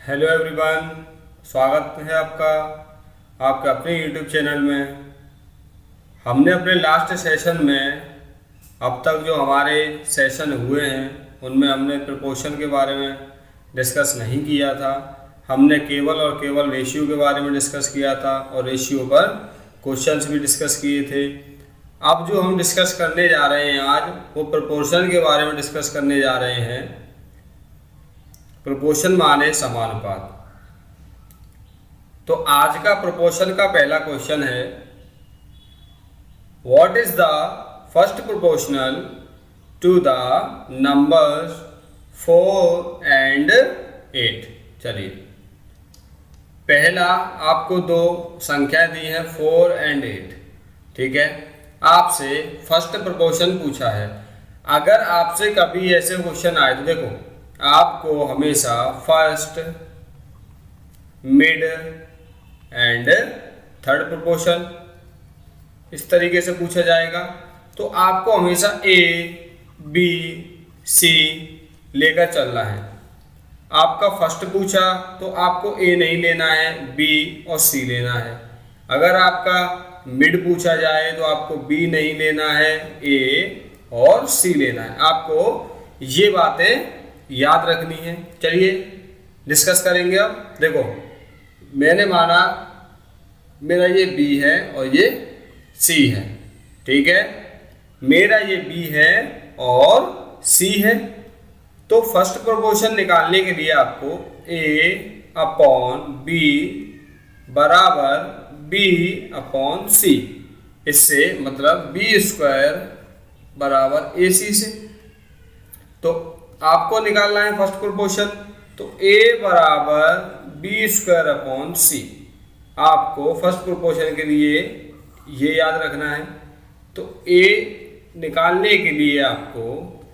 Hello everyone, स्वागत है आपका आपके अपने यूट्यूब चैनल में। हमने अपने लास्ट सेशन में अब तक जो हमारे सेशन हुए हैं उनमें हमने प्रपोर्शन के बारे में डिस्कस नहीं किया था। हमने केवल और केवल रेशियो के बारे में डिस्कस किया था और रेशियो पर क्वेश्चंस भी डिस्कस किए थे। अब जो हम डिस्कस करने जा रहे हैं आज वो प्रपोर्शन के बारे में डिस्कस करने जा रहे हैं। प्रोपोर्शन माने समानुपात। तो आज का प्रोपोर्शन का पहला क्वेश्चन है, what is the first proportional to the numbers 4 and 8। चलिए, पहला आपको दो संख्या दी है 4 and 8। ठीक है, आपसे फर्स्ट प्रोपोर्शन पूछा है। अगर आपसे कभी ऐसे क्वेश्चन आए तो देखो, आपको हमेशा first, mid and third proportion इस तरीके से पूछा जाएगा। तो आपको हमेशा ए, बी, सी लेकर चलना है। आपका फर्स्ट पूछा तो आपको ए नहीं लेना है, बी और सी लेना है। अगर आपका मिड पूछा जाए तो आपको बी नहीं लेना है, ए और सी लेना है। आपको ये बातें याद रखनी है। चलिए डिस्कस करेंगे। अब देखो, मैंने माना मेरा ये बी है और ये सी है। ठीक है, मेरा ये बी है और सी है। तो फर्स्ट प्रोपोर्शन निकालने के लिए आपको ए अपॉन बी बराबर बी अपॉन सी, इससे मतलब बी स्क्वायर बराबर ए सी से। तो आपको निकालना है फर्स्ट प्रोपोर्शन। तो a बराबर बी स्क्वायर अपॉन सी। आपको फर्स्ट प्रोपोर्शन के लिए ये याद रखना है। तो a निकालने के लिए आपको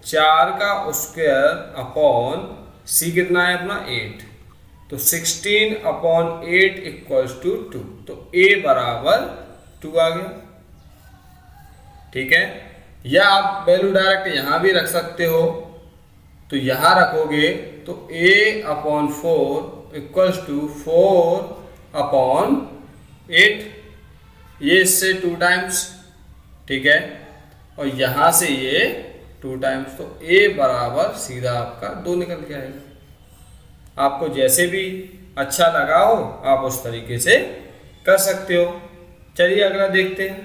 4 का स्क्वायर अपॉन सी कितना है अपना 8। तो 16 अपॉन 8 इक्वल्स टू 2। तो a बराबर 2 आ गया। ठीक है, या आप वैल्यू डायरेक्ट यहां भी रख सकते हो। तो यहां रखोगे तो a upon 4 equals to 4 upon 8। ये इससे 2 टाइम्स। ठीक है, और यहां से ये 2 टाइम्स। तो a बराबर सीधा आपका 2 निकल के आएगा। आपको जैसे भी अच्छा लगा हो आप उस तरीके से कर सकते हो। चलिए अगला देखते हैं।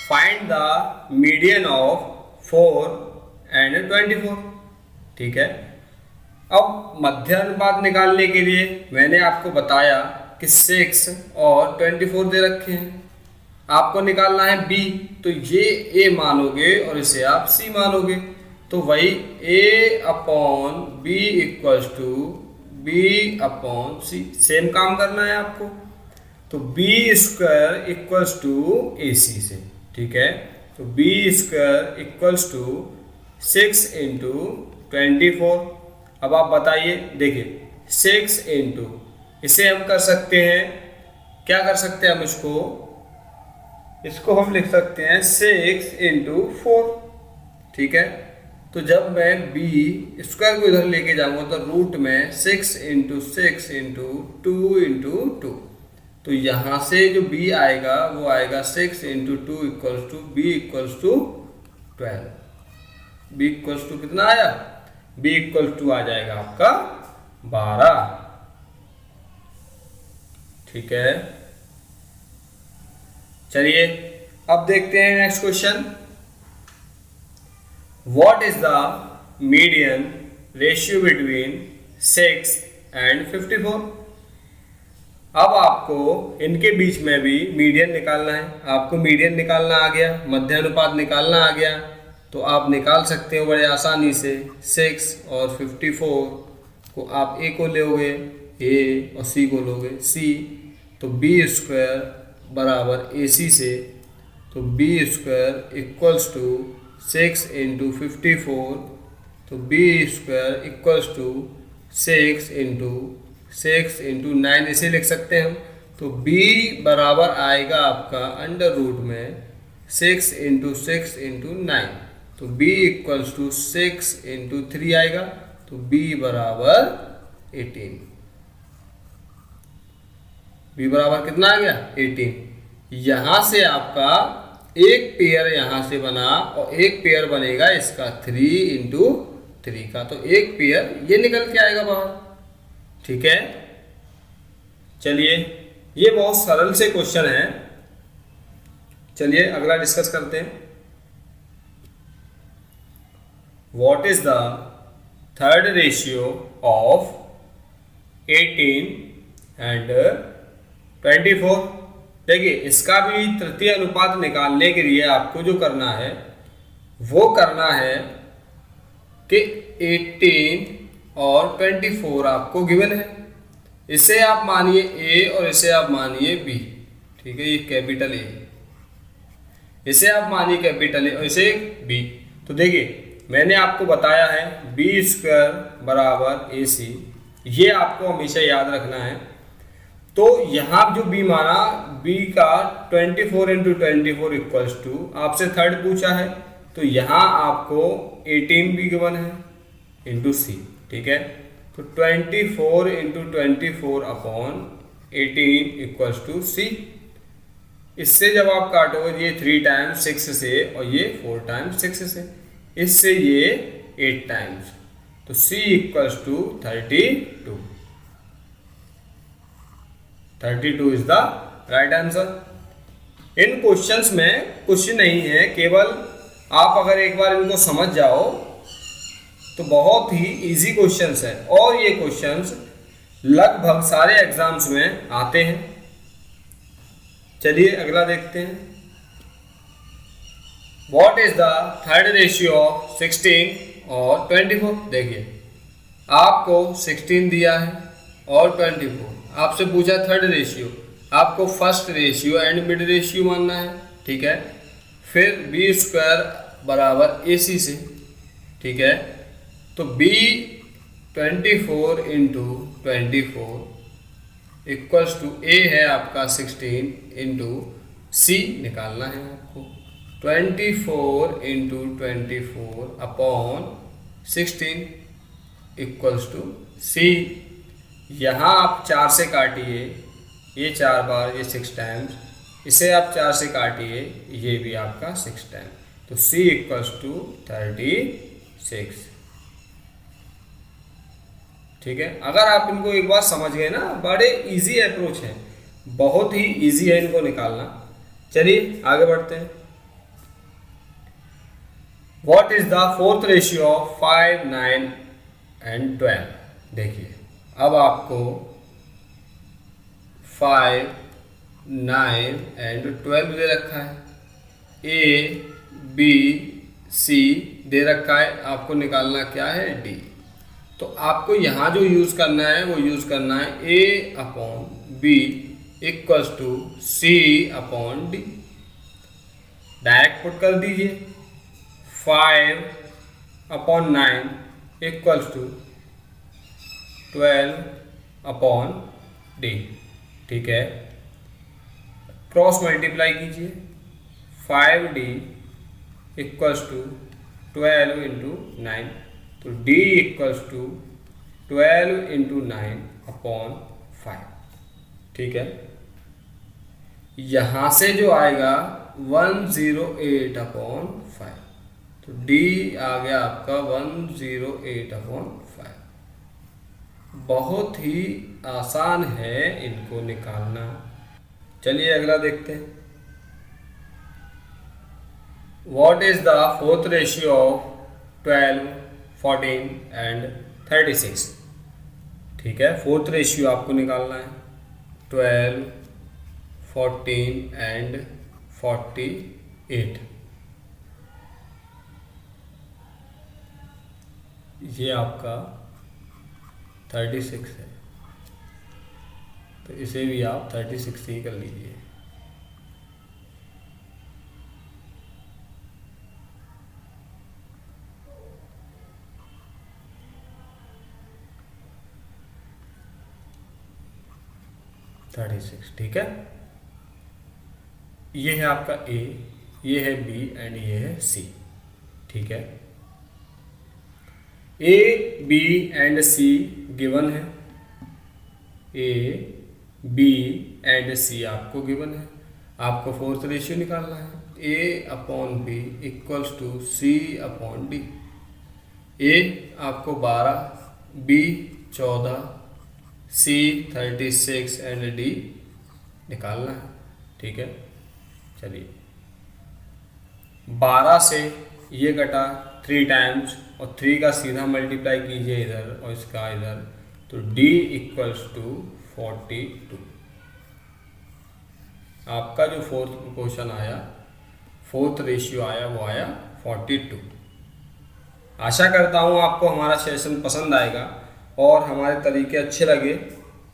Find the median of 4 and 24। ठीक है, अब मध्य अनुपात निकालने के लिए मैंने आपको बताया कि 6 और 24 दे रखे हैं। आपको निकालना है b। तो ये a मानोगे और इसे आप c मानोगे। तो वही a upon b equals to b upon c। Same काम करना है आपको। तो b square equals to A C से। ठीक है, तो B square equals to 6 into 24। अब आप बताइए, देखिए 6 इंटू, इसे हम कर सकते हैं, क्या कर सकते हैं हम इसको हम लिख सकते हैं 6 इंटू 4। ठीक है, तो जब मैं बी स्क्वायर को इधर लेके जाऊंगा तो रूट में 6 इंटू 6 इंटू 2 इंटू 2। तो यहां से जो b आएगा वो आएगा 6 into 2 equals to b equals to 12। b equals to कितना आया? b इक्वल्स टू आ जाएगा आपका 12। ठीक है, चलिए अब देखते हैं next question. What is the median ratio between 6 and 54। अब आपको इनके बीच में भी मीडियन निकालना है। आपको मीडियन निकालना आ गया, मध्य अनुपात निकालना आ गया, तो आप निकाल सकते हो बड़े आसानी से। 6 और 54 को आप a को लोगे, a और c को लोगे c। तो b स्क्वायर बराबर ए सी से। तो b square equals to 6 into 54। तो b square equals to 6 into 6 into 9 इसे लिख सकते हैं हम। तो b बराबर आएगा आपका अंडर रूट में 6 इंटू 6 इंटू 9। तो b इक्वल्स टू 6 इंटू 3 आएगा। तो b बराबर 18। b बराबर कितना आ गया 18। यहां से आपका एक पेयर यहां से बना और एक पेयर बनेगा इसका 3 इंटू 3 का, तो एक पेयर ये निकल के आएगा बाहर। ठीक है, चलिए ये बहुत सरल से क्वेश्चन है। चलिए अगला डिस्कस करते हैं। What is the third ratio of 18 and 24? देखिए इसका भी तृतीय अनुपात निकालने के लिए आपको जो करना है वो करना है कि 18 और 24 आपको गिवन है। इसे आप मानिए ए और इसे आप मानिए बी। ठीक है, ये कैपिटल ए, इसे आप मानिए कैपिटल ए और इसे बी। तो देखिए मैंने आपको बताया है बी स्क्वायर बराबर ए सी, ये आपको हमेशा याद रखना है। तो यहाँ जो b माना, b का 24 इंटू 24 इक्वल्स टू, आपसे थर्ड पूछा है तो यहाँ आपको 18 भी गिवन है इंटू सी। ठीक है, तो 24 इंटू 24 अपॉन 18 इक्वल्स टू सी। इससे जब आप काटोगे ये 3 टाइम्स 6 से और ये 4 टाइम्स 6 से, इससे ये 8 टाइम्स, तो c equals to 32। 32 is the right answer. इन क्वेश्चंस में कुछ नहीं है, केवल आप अगर एक बार इनको समझ जाओ तो बहुत ही इजी क्वेश्चंस है और ये क्वेश्चंस लगभग सारे एग्जाम्स में आते हैं। चलिए अगला देखते हैं। What is the third ratio of 16 और 24? देखिए आपको 16 दिया है और 24, आपसे पूछा थर्ड रेशियो, आपको first ratio and mid ratio मानना है। ठीक है, फिर बी स्क्वायर बराबर ए सी से। ठीक है, तो बी 24 इंटू 24 इक्वल्स टू ए है आपका 16 इंटू सी निकालना है आपको। 24 इंटू 24 अपॉन 16 इक्वल्स टू सी। यहाँ आप 4 से काटिए, ये 4 बार, ये 6 टाइम्स, इसे आप 4 से काटिए, ये भी आपका 6 टाइम, तो c इक्वल्स टू 36। ठीक है, अगर आप इनको एक बार समझ गए ना, बड़े इजी अप्रोच है, बहुत ही इजी है इनको निकालना। चलिए आगे बढ़ते हैं। What is the fourth ratio of 5, 9 and 12? देखिए अब आपको 5, 9 एंड 12 दे रखा है, ए बी सी दे रखा है, आपको निकालना क्या है डी। तो आपको यहाँ जो यूज़ करना है वो यूज़ करना है A upon B equals to C upon D. Direct put कर दीजिए, 5 upon 9 equals to 12 upon D. ठीक है, क्रॉस मल्टीप्लाई कीजिए, 5d इक्वल्स टू 12 इंटू 9, तो d equals to 12 into 9 upon 5। ठीक है, यहाँ से जो आएगा 108 अपॉन 5, तो d आ गया आपका 108 अपॉन 5। बहुत ही आसान है इनको निकालना। चलिए अगला देखते हैं। What is the fourth ratio of 12, 14 and 36? ठीक है, फोर्थ रेशियो आपको निकालना है 12, 14 एंड 48। ये आपका 36 है, तो इसे भी आप 36 ही कर लीजिए। ठीक है, ये है आपका ए, ये है बी एंड ये है सी। ठीक है, A B and C given है, ए बी एंड सी आपको गिवन है, आपको फोर्थ रेशियो निकालना है। A upon B equals to C upon D. A आपको 12, बी 14, सी 36 एंड डी निकालना है। ठीक है, चलिए 12 से ये कटा 3 टाइम्स और 3 का सीधा मल्टीप्लाई कीजिए इधर और इसका इधर, तो d इक्वल्स टू 42। आपका जो फोर्थ प्रोपोर्शन आया, फोर्थ रेशियो आया, वो आया 42। आशा करता हूँ आपको हमारा सेशन पसंद आएगा और हमारे तरीके अच्छे लगे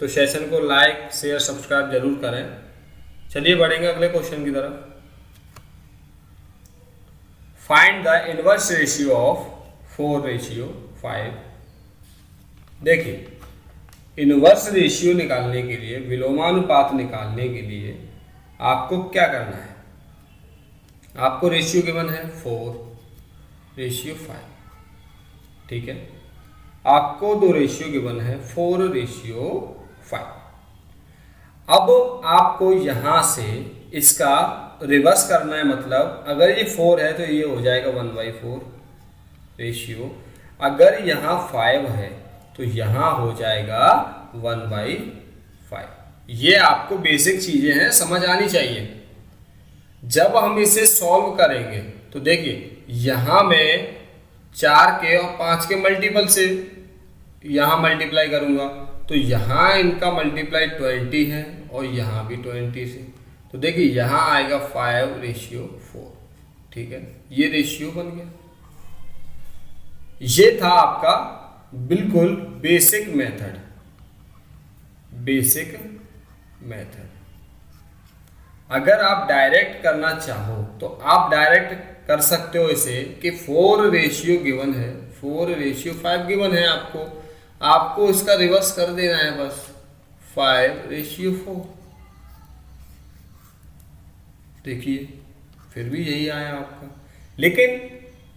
तो सेशन को लाइक शेयर सब्सक्राइब जरूर करें। चलिए बढ़ेंगे अगले क्वेश्चन की तरफ। Find the inverse ratio of 4:5। देखिए, इनवर्स रेशियो निकालने के लिए, विलोमानुपात निकालने के लिए आपको क्या करना है? आपको रेशियो गिवन है 4:5, ठीक है। आपको दो रेशियो गिवन है 4:5। अब आपको यहां से इसका रिवर्स करना है, मतलब अगर ये 4 है तो ये हो जाएगा 1/4 रेशियो, अगर यहाँ 5 है तो यहाँ हो जाएगा 1/5। ये आपको बेसिक चीजें हैं, समझ आनी चाहिए। जब हम इसे सॉल्व करेंगे तो देखिए, यहाँ मैं 4 के और 5 के मल्टीपल से यहाँ मल्टीप्लाई करूँगा तो यहाँ इनका मल्टीप्लाई 20 है और यहाँ भी 20 से, तो देखिए यहाँ आएगा 5:4। ठीक है, ये रेशियो बन गया। ये था आपका बिल्कुल बेसिक मेथड। बेसिक मेथड अगर आप डायरेक्ट करना चाहो तो आप डायरेक्ट कर सकते हो इसे कि 4 रेशियो गिवन है, 4:5 गिवन है, आपको इसका रिवर्स कर देना है बस, 5:4। देखिए फिर भी यही आया आपका। लेकिन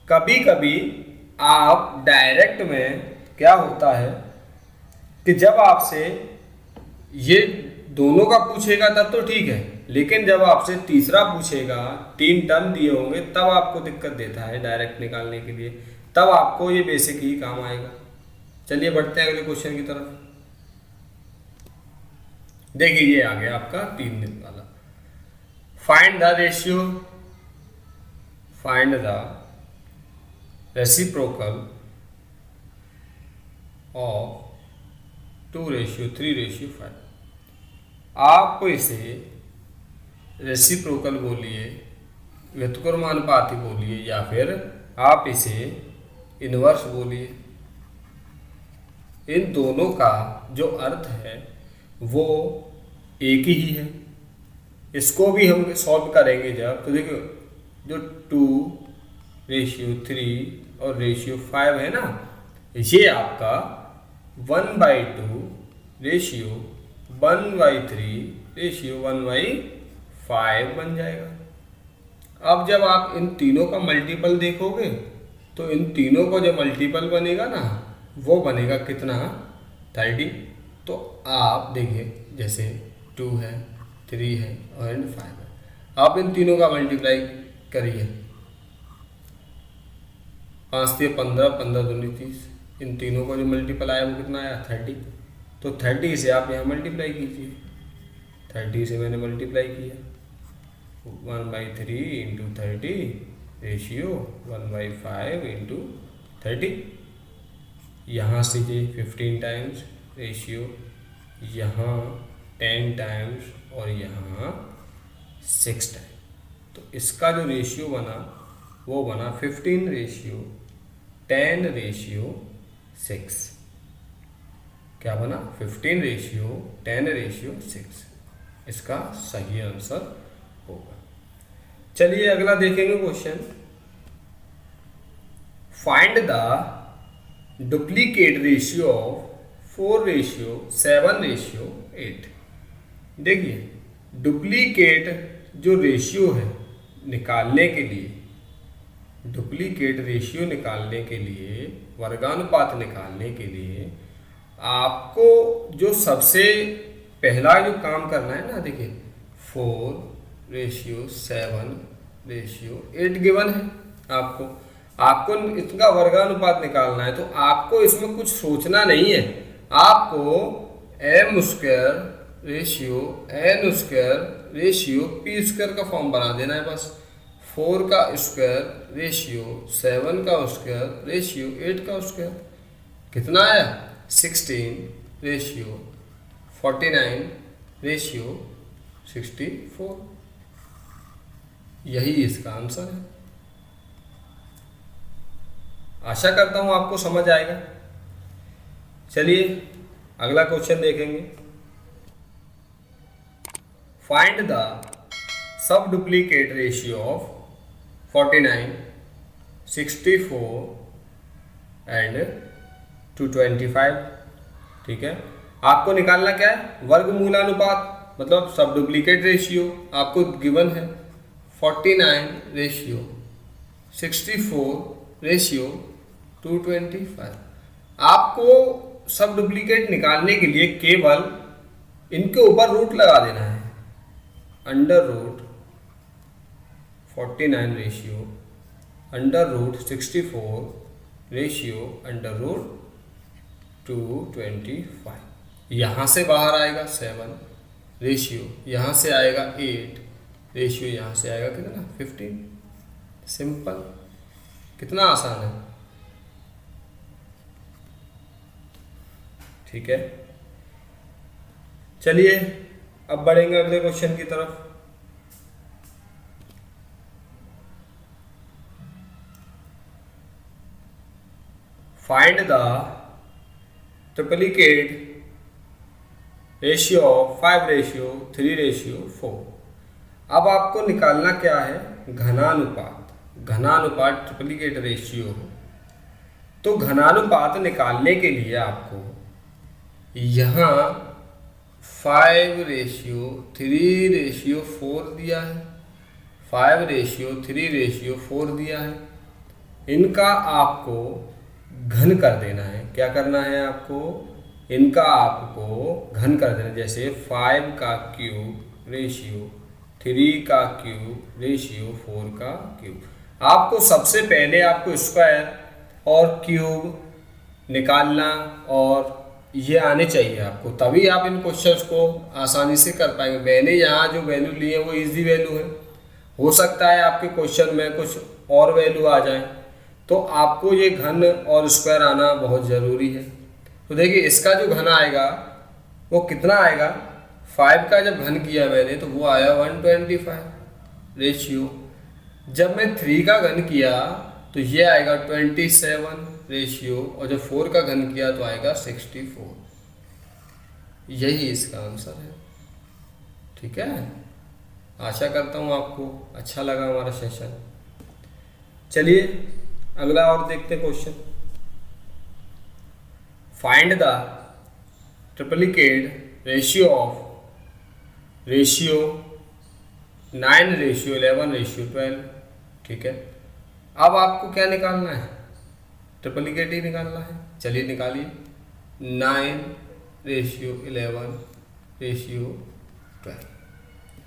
कभी कभी आप डायरेक्ट में क्या होता है कि जब आपसे ये दोनों का पूछेगा तब तो ठीक है, लेकिन जब आपसे तीसरा पूछेगा, 3 टर्म दिए होंगे, तब आपको दिक्कत देता है डायरेक्ट निकालने के लिए, तब आपको ये बेसिक ही काम आएगा। चलिए बढ़ते हैं अगले क्वेश्चन की तरफ। देखिए ये आ गया आपका 3 दिन वाला। Find the ratio, find the reciprocal of 2:3:5। आप इसे रेसिप्रोकल बोलिए, व्युत्क्रमानुपाती बोलिए, या फिर आप इसे इनवर्स बोलिए। इन दोनों का जो अर्थ है वो एक ही है। इसको भी हम सॉल्व करेंगे जब, तो देखो जो 2:3 और 5 है ना, ये आपका 1/2:1/3:1/5 बन जाएगा। अब जब आप इन तीनों का मल्टीपल देखोगे तो इन तीनों का जो मल्टीपल बनेगा ना, वो बनेगा कितना? 30। तो आप देखिए जैसे 2 है, 3 है और 5 है, आप इन तीनों का मल्टीप्लाई करिए। 5 से 15, 15 दूनी 30, इन तीनों का जो मल्टीपल आया वो कितना आया? 30। तो 30 से आप यहाँ मल्टीप्लाई कीजिए, 30 से मैंने मल्टीप्लाई किया, 1/3 × 30 रेशियो 1/5 × 30। यहाँ से ये 15 टाइम्स रेशियो, यहाँ 10 टाइम्स और यहाँ 6 टाइम्स। तो इसका जो रेशियो बना वो बना 15:10:6। क्या बना? 15:10:6। इसका सही आंसर होगा। चलिए अगला देखेंगे question. Find the duplicate ratio of 4:7:8। देखिए डुप्लीकेट जो रेशियो है निकालने के लिए डुप्लीकेट रेशियो निकालने के लिए, वर्गानुपात निकालने के लिए आपको जो सबसे पहला जो काम करना है ना, देखिए 4:7:8 गिवन है आपको। आपको इसका वर्गानुपात निकालना है, तो आपको इसमें कुछ सोचना नहीं है। आपको m² ratio n² ratio p² का फॉर्म बना देना है बस। 4 का स्क्वायर रेशियो 7 का स्क्वायर रेशियो 8 का स्क्वायर कितना आया? 16 रेशियो 49 रेशियो 64। यही इसका आंसर है। आशा करता हूं आपको समझ आएगा। चलिए अगला क्वेश्चन देखेंगे। Find the sub duplicate ratio of 49, 64 and 225। ठीक है, आपको निकालना क्या है? वर्गमूलानुपात, मतलब सब डुप्लीकेट रेशियो आपको गिवन है 49 रेशियो 64 रेशियो 225। आपको सब डुप्लीकेट निकालने के लिए केवल इनके ऊपर रूट लगा देना है। Under root 49 ratio under root 64 ratio under root 225। यहाँ से बाहर आएगा 7 रेशियो, यहाँ से आएगा 8 रेशियो, यहाँ से आएगा कितना? 15। सिंपल, कितना आसान है। ठीक है, चलिए अब बढ़ेंगे अगले क्वेश्चन की तरफ। Find the triplicate ratio of 5:3:4। अब आपको निकालना क्या है? घनानुपात। घनानुपात ट्रिप्लिकेट रेशियो हो, तो घनानुपात निकालने के लिए आपको यहाँ 5:3:4 दिया है, 5:3:4 दिया है। इनका आपको घन कर देना है। क्या करना है आपको? इनका आपको घन कर देना। जैसे 5 का क्यूब रेशियो 3 का क्यूब रेशियो 4 का क्यूब। आपको सबसे पहले आपको स्क्वायर और क्यूब निकालना और ये आने चाहिए आपको, तभी आप इन क्वेश्चंस को आसानी से कर पाएंगे। मैंने यहाँ जो वैल्यू ली है वो इजी वैल्यू है। हो सकता है आपके क्वेश्चन में कुछ और वैल्यू आ जाए, तो आपको ये घन और स्क्वायर आना बहुत ज़रूरी है। तो देखिए इसका जो घन आएगा वो कितना आएगा? 5 का जब घन किया मैंने तो वो आया 125 रेशियो। जब मैं 3 का घन किया तो ये आएगा 27 रेशियो, और जब 4 का घन किया तो आएगा 64। यही इसका आंसर है। ठीक है, आशा करता हूँ आपको अच्छा लगा हमारा सेशन। चलिए अगला और देखते question. Find the triplicate ratio of 9:11:12। ठीक है, अब आपको क्या निकालना है? ट्रिप्लिकेट ही निकालना है। चलिए निकालिए। 9:11:12।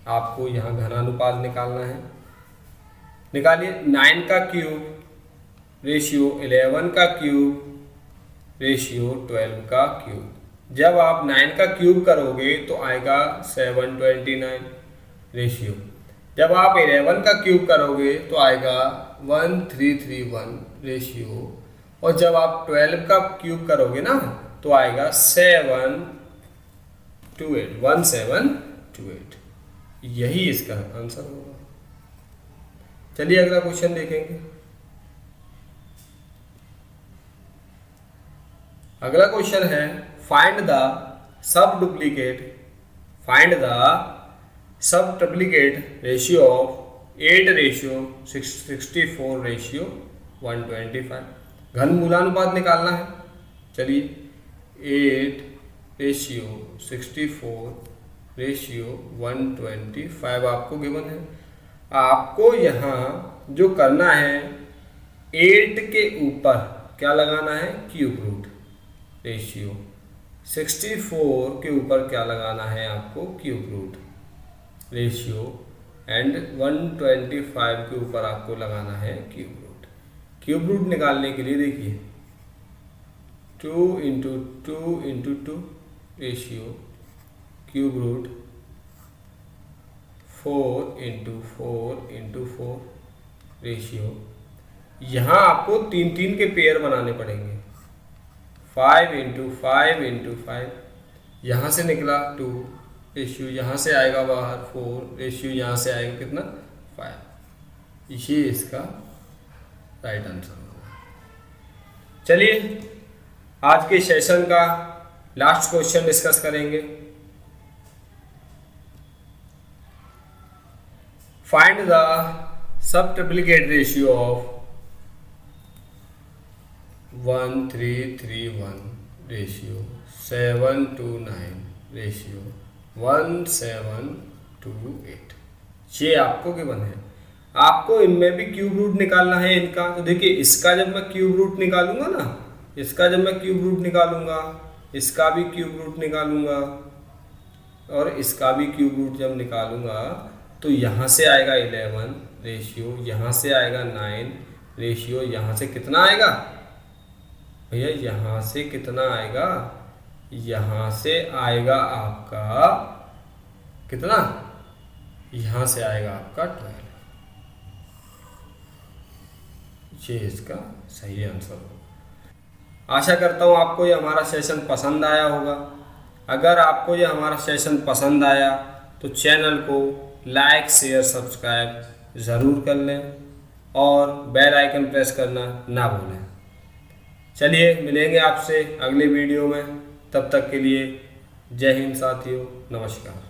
आपको यहाँ घनानुपात निकालना है। निकालिए। 9 का क्यूब रेशियो 11 का क्यूब रेशियो 12 का क्यूब। जब आप 9 का क्यूब करोगे तो आएगा 729 रेशियो। जब आप 11 का क्यूब करोगे तो आएगा 1331 रेशियो, और जब आप 12 का क्यूब करोगे ना तो आएगा 1728। यही इसका आंसर होगा। चलिए अगला क्वेश्चन देखेंगे। अगला क्वेश्चन है find the sub triplicate ratio of 8:64 ratio 125। घन मूलानुपात निकालना है। चलिए 8:64 रेशियो 125 आपको गिवन है। आपको यहाँ जो करना है 8 के ऊपर क्या लगाना है, क्यूब रूट रेशियो। 64 के ऊपर क्या लगाना है आपको, क्यूब रूट रेशियो। एंड 125 के ऊपर आपको लगाना है क्यूब रूट। क्यूब रूट निकालने के लिए देखिए 2 into 2 ratio cube root 4 into 4 ratio. यहाँ आपको 3 के पेयर बनाने पड़ेंगे। 5 इंटू 5 यहाँ से निकला 2 रेशियो, यहाँ से आएगा बाहर 4 रेशियो, यहाँ से आएगा कितना 5। ये इसका राइट आंसर होगा। चलिए आज के सेशन का लास्ट क्वेश्चन डिस्कस करेंगे। Find the sub triplicate ratio of 1331 ratio 729 ratio 1728। ये आपको गिवन है। आपको इनमें भी क्यूब रूट निकालना है इनका। तो देखिए इसका जब मैं क्यूब रूट निकालूंगा ना, इसका जब मैं क्यूब रूट निकालूंगा, इसका भी क्यूब रूट निकालूंगा और इसका भी क्यूब रूट जब निकालूंगा तो यहाँ से आएगा 11 रेशियो, यहाँ से आएगा 9 रेशियो, यहाँ से कितना आएगा भैया, यहाँ से कितना आएगा, यहाँ से आएगा आपका कितना, यहाँ से आएगा आपका 12। ये इसका सही आंसर होगा। आशा करता हूँ आपको ये हमारा सेशन पसंद आया होगा। अगर आपको ये हमारा सेशन पसंद आया तो चैनल को लाइक शेयर सब्सक्राइब ज़रूर कर लें और बेल आइकन प्रेस करना ना भूलें। चलिए मिलेंगे आपसे अगले वीडियो में, तब तक के लिए जय हिंद साथियों, नमस्कार।